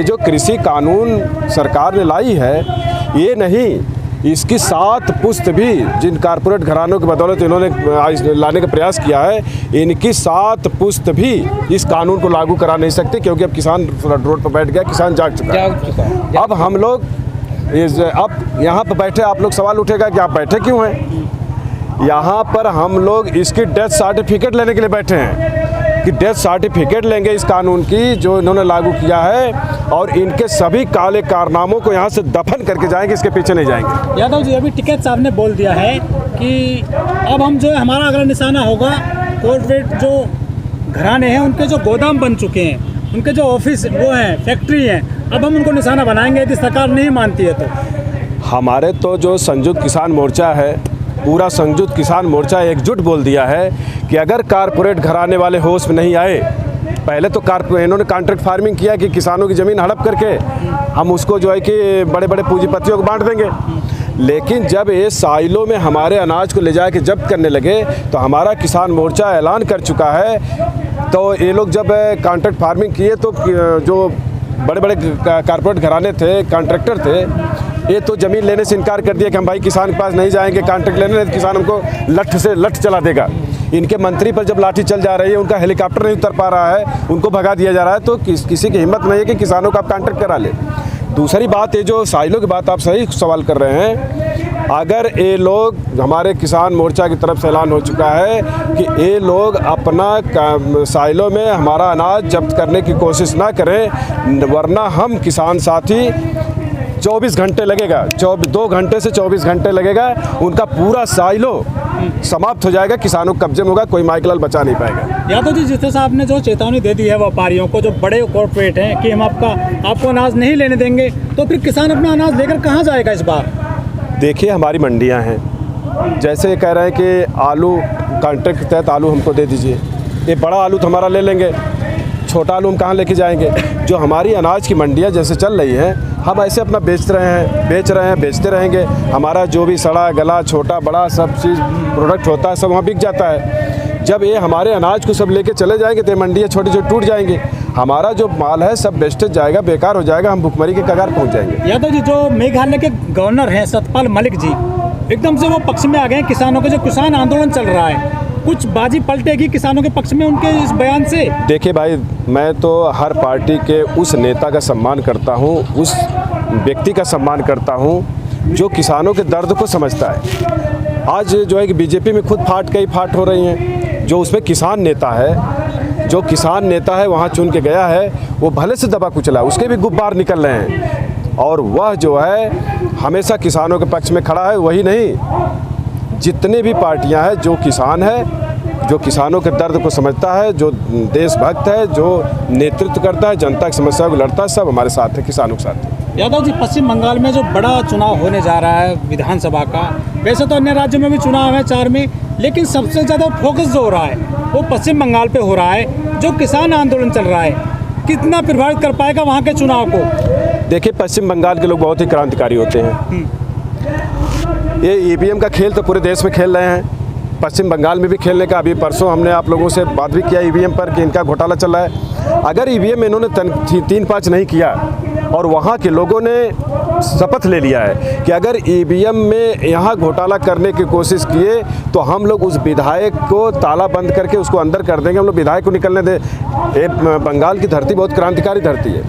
जो कृषि कानून सरकार ने लाई है, ये नहीं, इसकी 7 पुश्त भी जिन कारपोरेट घरानों की बदौलत इन्होंने लाने का प्रयास किया है, इनकी 7 पुश्त भी इस कानून को लागू करा नहीं सकते, क्योंकि अब किसान रोड पर बैठ गया, किसान जाग चुका है। अब हम लोग अब यहाँ पर बैठे, आप लोग सवाल उठेगा कि आप बैठे क्यों हैं? यहाँ पर हम लोग इसकी डेथ सर्टिफिकेट लेने के लिए बैठे हैं कि डेथ सर्टिफिकेट लेंगे इस कानून की जो इन्होंने लागू किया है, और इनके सभी काले कारनामों को यहाँ से दफन करके जाएंगे, इसके पीछे नहीं जाएंगे। यादव जी, अभी टिकैत साहब ने बोल दिया है कि अब हम जो है हमारा अगला निशाना होगा कॉर्पोरेट जो घराने हैं, उनके जो गोदाम बन चुके हैं, उनके जो ऑफिस वो हैं, फैक्ट्री हैं, अब हम उनको निशाना बनाएंगे यदि सरकार नहीं मानती है तो। हमारे तो जो संयुक्त किसान मोर्चा है, पूरा संयुक्त किसान मोर्चा एकजुट बोल दिया है कि अगर कारपोरेट घराने वाले होश में नहीं आए, पहले तो इन्होंने कॉन्ट्रैक्ट फार्मिंग किया कि किसानों की ज़मीन हड़प करके हम उसको जो है कि बड़े बड़े पूंजीपतियों को बांट देंगे, लेकिन जब ये साइलों में हमारे अनाज को ले जा के जब्त करने लगे तो हमारा किसान मोर्चा ऐलान कर चुका है। तो ये लोग जब कॉन्ट्रैक्ट फार्मिंग किए तो जो बड़े बड़े कारपोरेट घराने थे, कॉन्ट्रैक्टर थे, ये तो ज़मीन लेने से इनकार कर दिया कि हम भाई किसान के पास नहीं जाएंगे, कॉन्ट्रैक्ट लेने, किसान हमको लठ से लठ चला देगा। इनके मंत्री पर जब लाठी चल जा रही है, उनका हेलीकॉप्टर नहीं उतर पा रहा है, उनको भगा दिया जा रहा है, तो किसी की हिम्मत नहीं है कि किसानों का आप कॉन्ट्रैक्ट करा ले। दूसरी बात, ये जो साइलों की बात आप सही सवाल कर रहे हैं, अगर ये लोग, हमारे किसान मोर्चा की तरफ से ऐलान हो चुका है कि ये लोग अपना साइलों में हमारा अनाज जब्त करने की कोशिश ना करें, वरना हम किसान साथी 24 घंटे लगेगा, 2 घंटे से 24 घंटे लगेगा, उनका पूरा साइलो समाप्त हो जाएगा, किसानों को कब्जे में होगा, कोई माइकलाल बचा नहीं पाएगा। यादव जी, जिस साहब ने जो चेतावनी दे दी है व्यापारियों को, जो बड़े कॉर्पोरेट हैं, कि हम आपको अनाज नहीं लेने देंगे, तो फिर किसान अपना अनाज लेकर कहाँ जाएगा इस बार? देखिए, हमारी मंडियां हैं, जैसे कह रहे हैं कि आलू कॉन्ट्रैक्ट के तहत आलू हमको दे दीजिए, ये बड़ा आलू तो हमारा ले लेंगे, छोटा आलू हम कहाँ लेके जाएंगे? जो हमारी अनाज की मंडियां जैसे चल रही हैं, हम ऐसे अपना बेच रहे हैं, बेचते रहेंगे। हमारा जो भी सड़ा गला, छोटा बड़ा सब चीज़ प्रोडक्ट होता है, सब वहाँ बिक जाता है। जब ये हमारे अनाज को सब लेके चले जाएंगे तो मंडियाँ छोटी छोटी टूट जाएंगी, हमारा जो माल है सब वेस्टेज जाएगा, बेकार हो जाएगा, हम भुखमरी के कगार पहुँच जाएंगे। यादव जी, जो मेघालय के गवर्नर हैं सतपाल मलिक जी, एकदम से वो पक्ष में आ गए किसानों के, जो किसान आंदोलन चल रहा है, कुछ बाजी पलटेगी किसानों के पक्ष में उनके इस बयान से? देखिए भाई, मैं तो हर पार्टी के उस नेता का सम्मान करता हूँ, उस व्यक्ति का सम्मान करता हूँ जो किसानों के दर्द को समझता है। आज जो है कि बीजेपी में खुद फाट हो रही हैं, जो उसमें किसान नेता है, जो किसान नेता है वहाँ चुन के गया है, वो भले से दबा कुचला, उसके भी गुब्बार निकल रहे हैं, और वह जो है हमेशा किसानों के पक्ष में खड़ा है। वही नहीं, जितने भी पार्टियां हैं, जो किसान है, जो किसानों के दर्द को समझता है, जो देशभक्त है, जो नेतृत्व करता है, जनता की समस्या को लड़ता है, सब हमारे साथ है, किसानों के साथ है। यादव जी, पश्चिम बंगाल में जो बड़ा चुनाव होने जा रहा है विधानसभा का, वैसे तो अन्य राज्यों में भी चुनाव है 4 में, लेकिन सबसे ज़्यादा फोकस जो हो रहा है वो पश्चिम बंगाल पे हो रहा है। जो किसान आंदोलन चल रहा है, कितना प्रभावित कर पाएगा वहाँ के चुनाव को? देखिए, पश्चिम बंगाल के लोग बहुत ही क्रांतिकारी होते हैं। ये ईवीएम का खेल तो पूरे देश में खेल रहे हैं, पश्चिम बंगाल में भी खेलने का। अभी परसों हमने आप लोगों से बात भी किया ईवीएम पर कि इनका घोटाला चल रहा है। अगर ईवीएम इन्होंने 3-5 नहीं किया और वहाँ के लोगों ने शपथ ले लिया है कि अगर ईवीएम में यहाँ घोटाला करने की कोशिश किए तो हम लोग उस विधायक को ताला बंद करके उसको अंदर कर देंगे, हम लोग विधायक को निकलने दे। बंगाल की धरती बहुत क्रांतिकारी धरती है,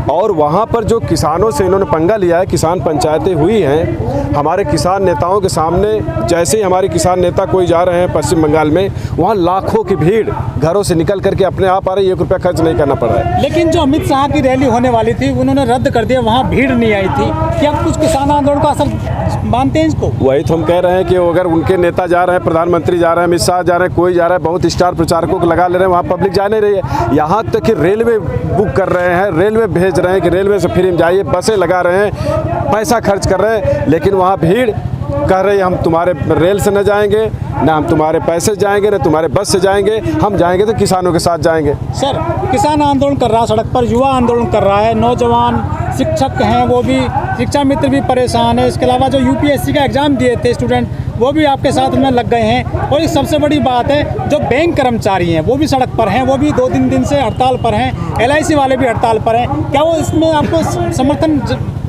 और वहाँ पर जो किसानों से इन्होंने पंगा लिया है, किसान पंचायतें हुई हैं, हमारे किसान नेताओं के सामने जैसे ही हमारे किसान नेता कोई जा रहे हैं पश्चिम बंगाल में, वहाँ लाखों की भीड़ घरों से निकल करके अपने आप आ रही है, 1 रुपया खर्च नहीं करना पड़ रहा है। लेकिन जो अमित शाह की रैली होने वाली थी उन्होंने रद्द कर दिया, वहाँ भीड़ नहीं आई थी। क्या कुछ किसान आंदोलन का असर मानते हैं इसको? वही तो हम कह रहे हैं कि अगर उनके नेता जा रहे हैं, प्रधानमंत्री जा रहे हैं, अमित शाह जा रहे हैं, कोई जा रहा है, बहुत स्टार प्रचारकों को लगा ले रहे हैं, वहाँ पब्लिक जा नहीं रही है। यहाँ तक कि रेलवे बुक कर रहे हैं, रेलवे भेज रहे हैं कि रेलवे से फ्री में जाइए, बसें लगा रहे हैं, पैसा खर्च कर रहे हैं, लेकिन वहाँ भीड़ कह रहे हैं हम तुम्हारे रेल से न जाएंगे, ना हम तुम्हारे पैसे जाएंगे, ना तुम्हारे बस से जाएंगे, हम जाएंगे तो किसानों के साथ जाएंगे। सर, किसान आंदोलन कर रहा है सड़क पर, युवा आंदोलन कर रहा है, नौजवान शिक्षक हैं वो भी, शिक्षा मित्र भी परेशान है। इसके अलावा जो यूपीएससी का एग्ज़ाम दिए थे स्टूडेंट, वो भी आपके साथ में लग गए हैं। और एक सबसे बड़ी बात है, जो बैंक कर्मचारी हैं वो भी सड़क पर हैं, वो भी 2-3 दिन से हड़ताल पर हैं। LIC वाले भी हड़ताल पर हैं। क्या वो इसमें आपको समर्थन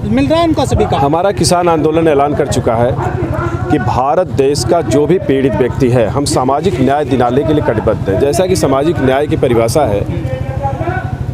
मिल रहा है उनका सभी का? हमारा किसान आंदोलन ऐलान कर चुका है कि भारत देश का जो भी पीड़ित व्यक्ति है, हम सामाजिक न्याय दिलाने के लिए कटिबद्ध हैं। जैसा कि सामाजिक न्याय की परिभाषा है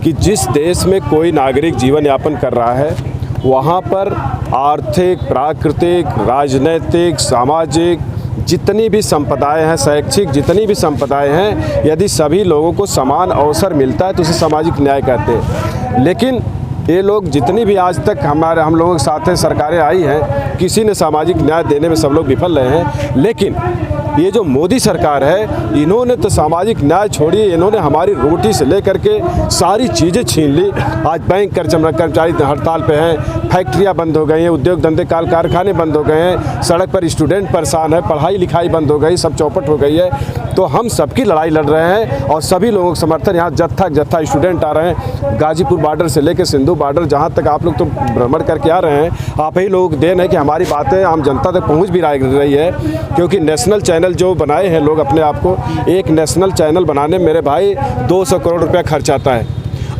कि जिस देश में कोई नागरिक जीवन यापन कर रहा है, वहाँ पर आर्थिक, प्राकृतिक, राजनैतिक, सामाजिक जितनी भी संपदाएं हैं, शैक्षिक जितनी भी संपदाएं हैं, यदि सभी लोगों को समान अवसर मिलता है तो उसे सामाजिक न्याय कहते हैं। लेकिन ये लोग जितनी भी आज तक हम लोगों के साथ सरकारें आई हैं, किसी ने सामाजिक न्याय देने में सब लोग विफल रहे हैं। लेकिन ये जो मोदी सरकार है, इन्होंने तो सामाजिक न्याय छोड़िए, इन्होंने हमारी रोटी से लेकर के सारी चीज़ें छीन ली। आज बैंक कर्मचारी हड़ताल पे हैं, फैक्ट्रियां बंद हो गई हैं, उद्योग धंधे कारखाने बंद हो गए हैं, सड़क पर स्टूडेंट परेशान है, पढ़ाई लिखाई बंद हो गई, सब चौपट हो गई है। तो हम सबकी लड़ाई लड़ रहे हैं और सभी लोगों का समर्थन, यहाँ जत्था स्टूडेंट आ रहे हैं, गाजीपुर बॉर्डर से लेकर सिंधु बॉर्डर, जहाँ तक आप लोग तो भ्रमण करके आ रहे हैं, आप ही लोग देन है कि हमारी बातें आम जनता तक पहुँच भी रही है। क्योंकि नेशनल चैनल जो बनाए हैं लोग अपने आप को, एक नेशनल चैनल बनाने में मेरे भाई 200 करोड़ रुपया खर्च आता है।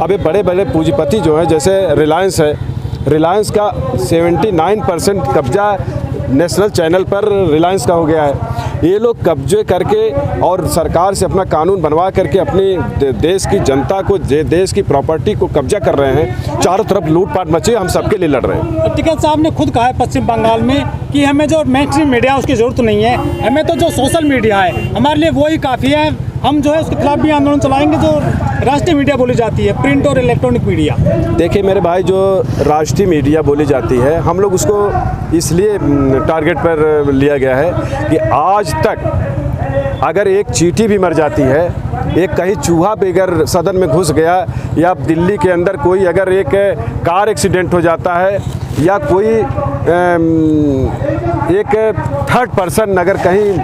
अब ये बड़े बड़े पूंजीपति जो हैं, जैसे रिलायंस है, रिलायंस का 79% कब्जा नेशनल चैनल पर रिलायंस का हो गया है। ये लोग कब्जे करके और सरकार से अपना कानून बनवा करके अपनी देश की जनता को, देश की प्रॉपर्टी को कब्जा कर रहे हैं। चारों तरफ लूटपाट मची, हम सबके लिए लड़ रहे हैं। टिकैत साहब ने खुद कहा है पश्चिम बंगाल में कि हमें जो मेनस्ट्रीम मीडिया उसकी ज़रूरत नहीं है, हमें तो जो सोशल मीडिया है हमारे लिए वही काफ़ी है। हम जो है उसके खिलाफ भी आंदोलन चलाएंगे, जो राष्ट्रीय मीडिया बोली जाती है, प्रिंट और इलेक्ट्रॉनिक मीडिया। देखिए मेरे भाई, जो राष्ट्रीय मीडिया बोली जाती है, हम लोग उसको इसलिए टारगेट पर लिया गया है कि आज तक अगर एक चींटी भी मर जाती है, एक कहीं चूहा भी अगर सदन में घुस गया, या दिल्ली के अंदर कोई अगर एक कार एक्सीडेंट हो जाता है, या कोई एक थर्ड पर्सन अगर कहीं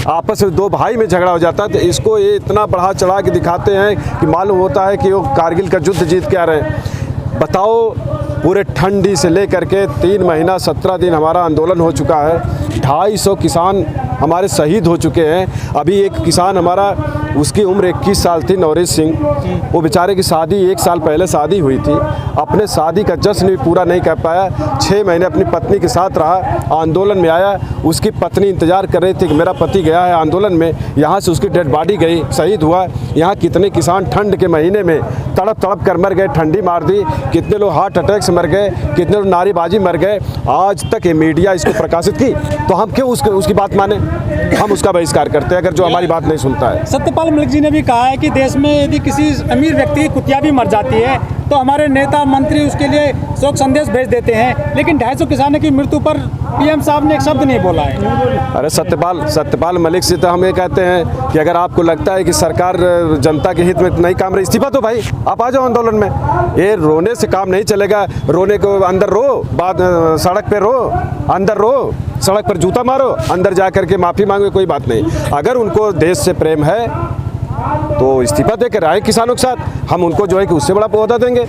आपस में दो भाई में झगड़ा हो जाता है, तो इसको ये इतना बढ़ा चढ़ा के दिखाते हैं कि मालूम होता है कि वो कारगिल का युद्ध जीत के आ रहे हैं। बताओ, पूरे ठंडी से लेकर के 3 महीना 17 दिन हमारा आंदोलन हो चुका है, 250 किसान हमारे शहीद हो चुके हैं। अभी एक किसान हमारा, उसकी उम्र 21 साल थी, नवरेश सिंह, वो बेचारे की शादी 1 साल पहले शादी हुई थी, अपने शादी का जश्न भी पूरा नहीं कर पाया, 6 महीने अपनी पत्नी के साथ रहा, आंदोलन में आया, उसकी पत्नी इंतज़ार कर रही थी कि मेरा पति गया है आंदोलन में, यहाँ से उसकी डेड बॉडी गई, शहीद हुआ। यहाँ कितने किसान ठंड के महीने में तड़प तड़प कर मर गए, ठंडी मार दी, कितने लोग हार्ट अटैक से मर गए, कितने लोग नारेबाजी मर गए। आज तक ये मीडिया इसको प्रकाशित की, तो हम क्यों उसकी बात माने? हम उसका बहिष्कार करते हैं अगर जो हमारी बात नहीं सुनता है। सत्यपाल मलिक जी ने भी कहा है कि देश में यदि किसी अमीर व्यक्ति की कुतिया भी मर जाती है तो हमारे नेता मंत्री उसके लिए शोक संदेश भेज देते हैं, लेकिन 250 किसानों की मृत्यु पर PM साहब ने एक शब्द नहीं बोला है। अरे सत्यपाल मलिक से तो हम ये कहते हैं कि अगर आपको लगता है कि सरकार जनता के हित में नहीं काम रही, इस्तीफा दो भाई, आप आ जाओ आंदोलन में। ये रोने से काम नहीं चलेगा, रोने को अंदर रो, बाद सड़क पे रो, अंदर रो, सड़क पर जूता मारो, अंदर जा करके माफ़ी मांगे, कोई बात नहीं। अगर उनको देश से प्रेम है तो इस्तीफा दे कर आए किसानों के साथ, हम उनको जो है कि उससे बड़ा पौधा देंगे।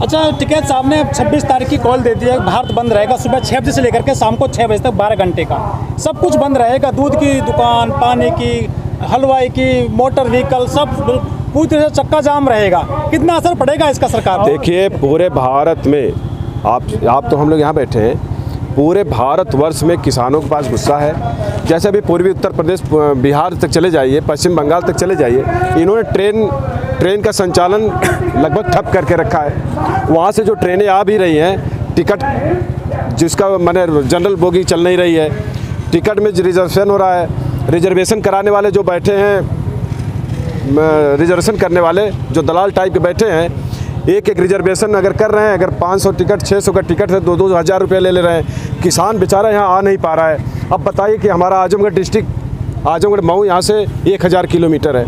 अच्छा, टिकैत साहब ने 26 तारीख की कॉल दे दी है, भारत बंद रहेगा, सुबह 6 बजे से लेकर के शाम को 6 बजे तक 12 घंटे का सब कुछ बंद रहेगा। दूध की दुकान, पानी की, हलवाई की, मोटर व्हीकल, सब पूरी तरह से चक्का जाम रहेगा। कितना असर पड़ेगा इसका सरकार पर? देखिए, पूरे भारत में आप तो हम लोग यहाँ बैठे हैं, पूरे भारतवर्ष में किसानों के पास गुस्सा है। जैसे अभी पूर्वी उत्तर प्रदेश, बिहार तक चले जाइए, पश्चिम बंगाल तक चले जाइए, इन्होंने ट्रेन का संचालन लगभग ठप करके रखा है। वहाँ से जो ट्रेनें आ भी रही हैं, टिकट जिसका माने जनरल बोगी चल नहीं रही है, टिकट में रिजर्वेशन हो रहा है, रिजर्वेशन कराने वाले जो बैठे हैं, रिजर्वेशन करने वाले जो दलाल टाइप के बैठे हैं, एक रिजर्वेशन अगर कर रहे हैं, अगर 500 टिकट 600 का टिकट है, 2-2 हज़ार रुपये ले रहे हैं। किसान बेचारा यहाँ आ नहीं पा रहा है। अब बताइए कि हमारा आजमगढ़ डिस्ट्रिक्ट, आजमगढ़ मऊ यहाँ से 1000 किलोमीटर है,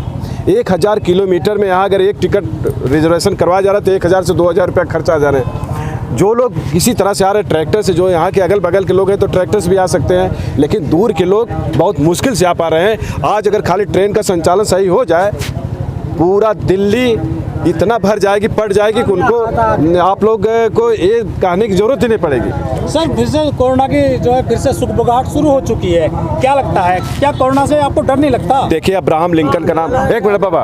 1000 किलोमीटर में यहाँ अगर एक टिकट रिजर्वेशन करवाया जा रहा है तो 1000 से 2000 रुपये खर्चा आ जा रहे हैं। जो लोग किसी तरह से आ रहे हैं ट्रैक्टर से, जो यहाँ के अगल बगल के लोग हैं तो ट्रैक्टर से भी आ सकते हैं, लेकिन दूर के लोग बहुत मुश्किल से आ पा रहे हैं। आज अगर खाली ट्रेन का संचालन सही हो जाए पूरा दिल्ली इतना भर जाएगी, पड़ जाएगी कि उनको आप लोग को ये कहने की जरूरत ही नहीं पड़ेगी। सर फिर से कोरोना की जो है फिर से सुगबुगाहट शुरू हो चुकी है, क्या लगता है, क्या कोरोना से आपको डर नहीं लगता? देखिए अब्राहम लिंकन का नाम, एक मिनट बाबा,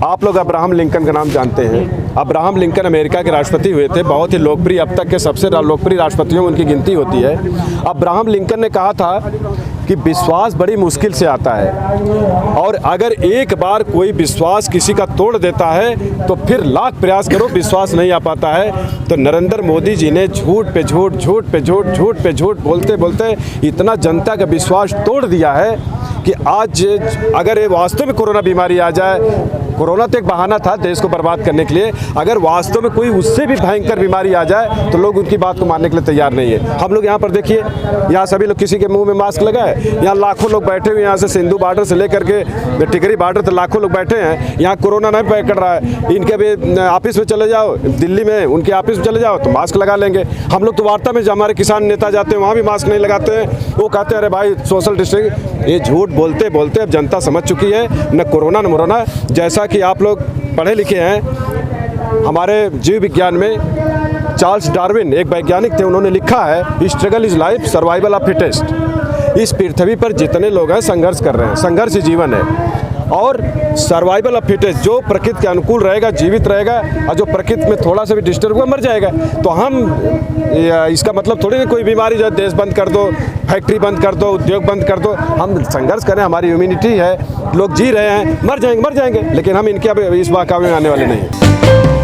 आप लोग अब्राहम लिंकन का नाम जानते हैं। अब्राहम लिंकन अमेरिका के राष्ट्रपति हुए थे, बहुत ही लोकप्रिय, अब तक के सबसे लोकप्रिय राष्ट्रपतियों में उनकी गिनती होती है। अब्राहम लिंकन ने कहा था कि विश्वास बड़ी मुश्किल से आता है, और अगर एक बार कोई विश्वास किसी का तोड़ देता है तो फिर लाख प्रयास करो विश्वास नहीं आ पाता है। तो नरेंद्र मोदी जी ने झूठ पे झूठ, झूठ पे झूठ, झूठ पे झूठ बोलते बोलते इतना जनता का विश्वास तोड़ दिया है कि आज अगर ये वास्तव में कोरोना बीमारी आ जाए, कोरोना तो एक बहाना था देश को बर्बाद करने के लिए, अगर वास्तव में कोई उससे भी भयंकर बीमारी आ जाए तो लोग उनकी बात को मानने के लिए तैयार नहीं है। हम लोग यहाँ पर देखिए, यहाँ सभी लोग किसी के मुंह में मास्क लगाए, यहाँ लाखों लोग बैठे हुए, यहाँ से सिंधु बॉर्डर से लेकर के टिकरी बॉर्डर तक लाखों लोग बैठे हैं। यहाँ कोरोना नहीं पकड़ रहा है, इनके भी ऑफिस में चले जाओ, दिल्ली में उनके ऑफिस में चले जाओ तो मास्क लगा लेंगे। हम लोग तो वार्ता में हमारे किसान नेता जाते हैं वहाँ भी मास्क नहीं लगाते हैं, वो कहते हैं अरे भाई सोशल डिस्टेंस। ये झूठ बोलते बोलते अब जनता समझ चुकी है, न कोरोना न मोरोना। जैसा कि आप लोग पढ़े लिखे हैं, हमारे जीव विज्ञान में चार्ल्स डार्विन एक वैज्ञानिक थे, उन्होंने लिखा है struggle is life, survival of fittest. इस पृथ्वी पर जितने लोग हैं संघर्ष कर रहे हैं, संघर्ष ही जीवन है, और सर्वाइवल ऑफ फिटेस्ट, जो प्रकृति के अनुकूल रहेगा जीवित रहेगा, और जो प्रकृति में थोड़ा सा भी डिस्टर्ब हुआ मर जाएगा। तो हम इसका मतलब थोड़ी ना कोई बीमारी जो देश बंद कर दो, फैक्ट्री बंद कर दो, उद्योग बंद कर दो। हम संघर्ष करें, हमारी इम्यूनिटी है, लोग जी रहे हैं, मर जाएंगे, लेकिन हम इनके अब इस बहकावे में आने वाले नहीं हैं।